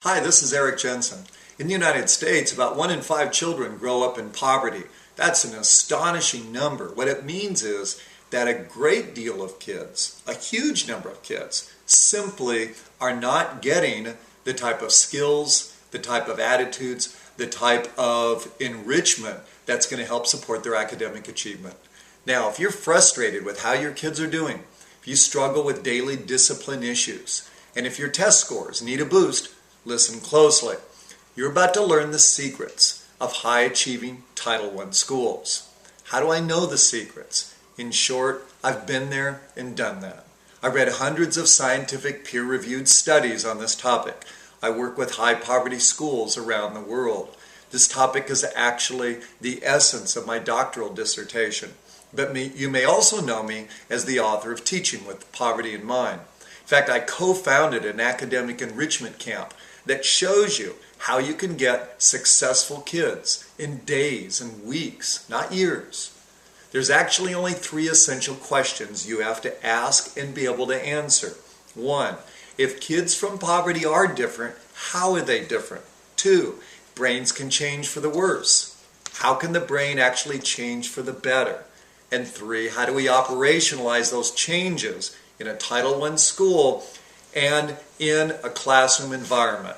Hi, this is Eric Jensen. In the United States, about 1 in 5 children grow up in poverty. That's an astonishing number. What it means is that a great deal of kids, a huge number of kids, simply are not getting the type of skills, the type of attitudes, the type of enrichment that's going to help support their academic achievement. Now, if you're frustrated with how your kids are doing, if you struggle with daily discipline issues, and if your test scores need a boost, listen closely. You're about to learn the secrets of high-achieving Title I schools. How do I know the secrets? In short, I've been there and done that. I read hundreds of scientific peer-reviewed studies on this topic. I work with high-poverty schools around the world. This topic is actually the essence of my doctoral dissertation. But you may also know me as the author of Teaching with Poverty in Mind. In fact, I co-founded an academic enrichment camp that shows you how you can get successful kids in days and weeks, not years. There's actually only 3 essential questions you have to ask and be able to answer. 1, if kids from poverty are different, how are they different? 2, brains can change for the worse. How can the brain actually change for the better? And 3, how do we operationalize those changes in a Title I school and in a classroom environment?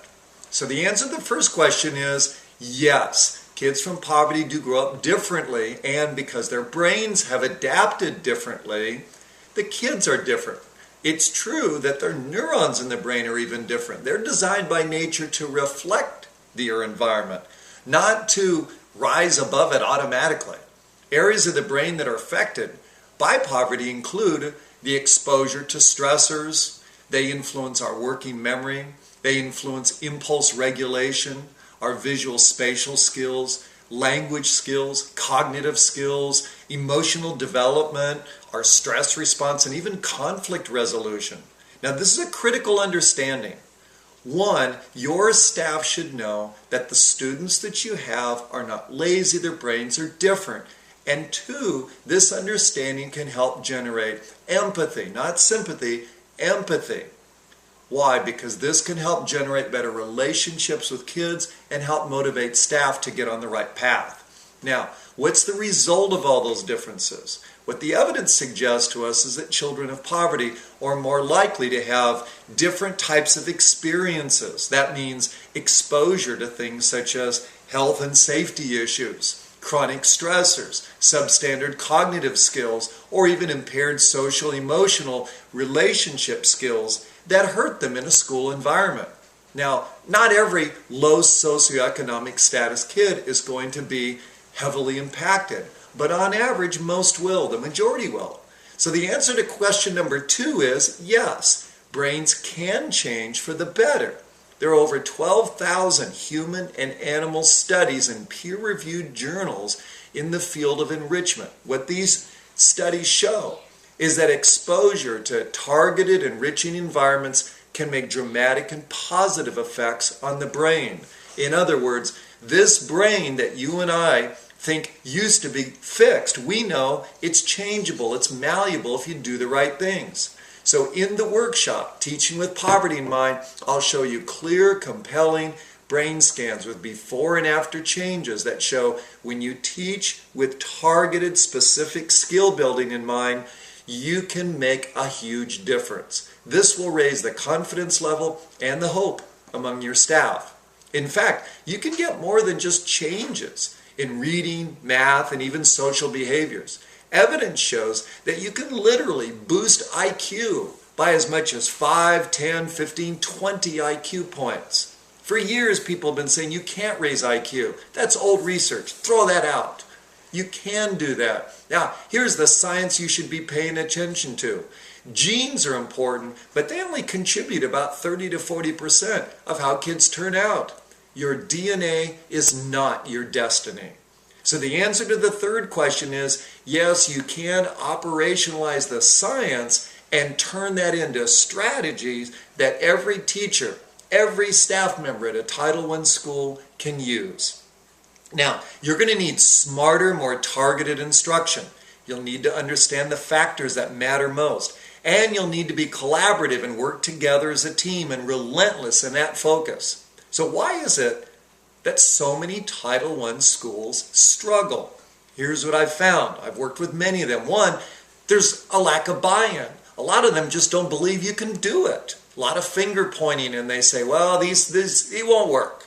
So the answer to the first question is yes, kids from poverty do grow up differently, and because their brains have adapted differently, the kids are different. It's true that their neurons in the brain are even different. They're designed by nature to reflect their environment, not to rise above it automatically. Areas of the brain that are affected by poverty include the exposure to stressors. They influence our working memory. They influence impulse regulation, our visual spatial skills, language skills, cognitive skills, emotional development, our stress response, and even conflict resolution. Now, this is a critical understanding. 1, your staff should know that the students that you have are not lazy, their brains are different. And 2, this understanding can help generate empathy, not sympathy, empathy. Why? Because this can help generate better relationships with kids and help motivate staff to get on the right path. Now, what's the result of all those differences? What the evidence suggests to us is that children of poverty are more likely to have different types of experiences. That means exposure to things such as health and safety issues, chronic stressors, substandard cognitive skills, or even impaired social, emotional, relationship skills that hurt them in a school environment. Now, not every low socioeconomic status kid is going to be heavily impacted, but on average, most will, the majority will. So the answer to question number 2 is yes, brains can change for the better. There are over 12,000 human and animal studies in peer-reviewed journals in the field of enrichment. What these studies show is that exposure to targeted enriching environments can make dramatic and positive effects on the brain. In other words, this brain that you and I think used to be fixed, we know it's changeable, it's malleable if you do the right things. So in the workshop, Teaching with Poverty in Mind, I'll show you clear, compelling brain scans with before and after changes that show when you teach with targeted, specific skill building in mind, you can make a huge difference. This will raise the confidence level and the hope among your staff. In fact, you can get more than just changes in reading, math, and even social behaviors. Evidence shows that you can literally boost IQ by as much as 5, 10, 15, 20 IQ points. For years, people have been saying you can't raise IQ. That's old research. Throw that out. You can do that. Now, here's the science you should be paying attention to. Genes are important, but they only contribute about 30 to 40% of how kids turn out. Your DNA is not your destiny. So the answer to the third question is, yes, you can operationalize the science and turn that into strategies that every teacher, every staff member at a Title I school can use. Now, you're going to need smarter, more targeted instruction. You'll need to understand the factors that matter most. And you'll need to be collaborative and work together as a team and relentless in that focus. So why is it that so many Title I schools struggle? Here's what I've found. I've worked with many of them. One, there's a lack of buy-in. A lot of them just don't believe you can do it. A lot of finger pointing, and they say, well, it won't work.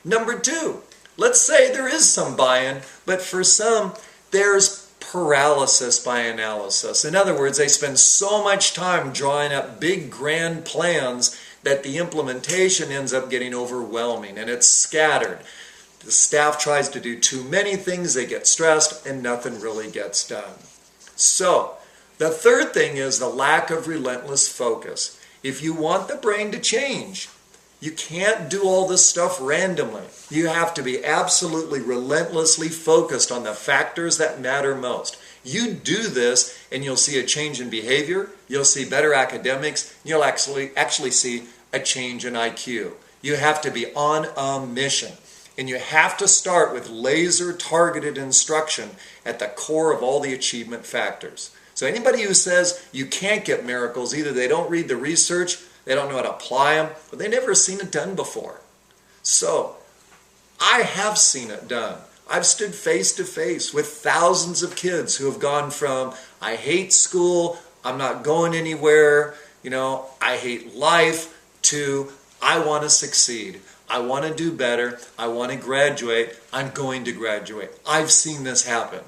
Number two, let's say there is some buy-in, but for some, there's paralysis by analysis. In other words, they spend so much time drawing up big, grand plans that the implementation ends up getting overwhelming, and it's scattered. The staff tries to do too many things, they get stressed, and nothing really gets done. So, the third thing is the lack of relentless focus. If you want the brain to change, you can't do all this stuff randomly. You have to be absolutely relentlessly focused on the factors that matter most. You do this and you'll see a change in behavior, you'll see better academics, you'll actually see a change in IQ. You have to be on a mission. And you have to start with laser-targeted instruction at the core of all the achievement factors. So anybody who says you can't get miracles, either they don't read the research, they don't know how to apply them, or they never seen it done before. So, I have seen it done. I've stood face to face with thousands of kids who have gone from, I hate school, I'm not going anywhere, I hate life, to, I want to succeed. I want to do better. I want to graduate. I'm going to graduate. I've seen this happen.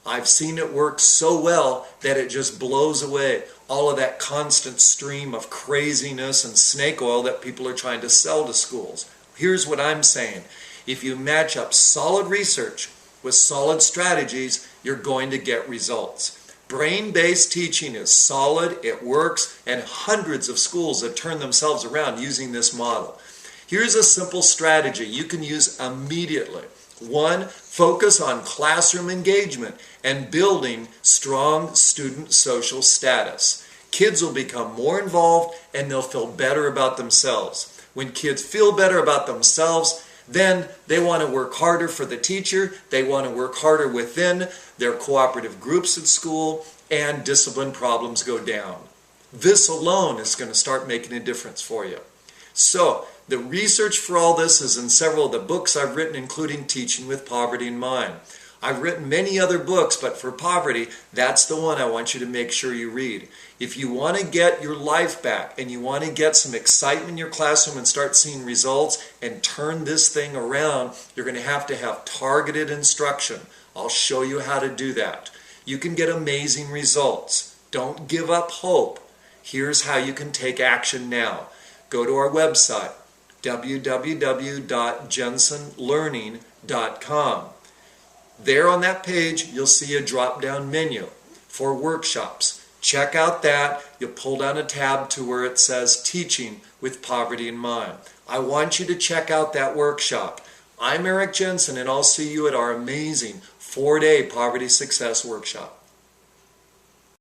I've seen it work so well that it just blows away all of that constant stream of craziness and snake oil that people are trying to sell to schools. Here's what I'm saying. If you match up solid research with solid strategies, you're going to get results. Brain-based teaching is solid, it works, and hundreds of schools have turned themselves around using this model. Here's a simple strategy you can use immediately. One, focus on classroom engagement and building strong student social status. Kids will become more involved and they'll feel better about themselves. When kids feel better about themselves, then they want to work harder for the teacher, they want to work harder within their cooperative groups at school, and discipline problems go down. This alone is going to start making a difference for you. So, the research for all this is in several of the books I've written, including Teaching with Poverty in Mind. I've written many other books, but for poverty, that's the one I want you to make sure you read. If you want to get your life back and you want to get some excitement in your classroom and start seeing results and turn this thing around, you're going to have targeted instruction. I'll show you how to do that. You can get amazing results. Don't give up hope. Here's how you can take action now. Go to our website, www.jensenlearning.com. There on that page, you'll see a drop-down menu for workshops. Check out that. You'll pull down a tab to where it says Teaching with Poverty in Mind. I want you to check out that workshop. I'm Eric Jensen, and I'll see you at our amazing 4-day Poverty Success Workshop.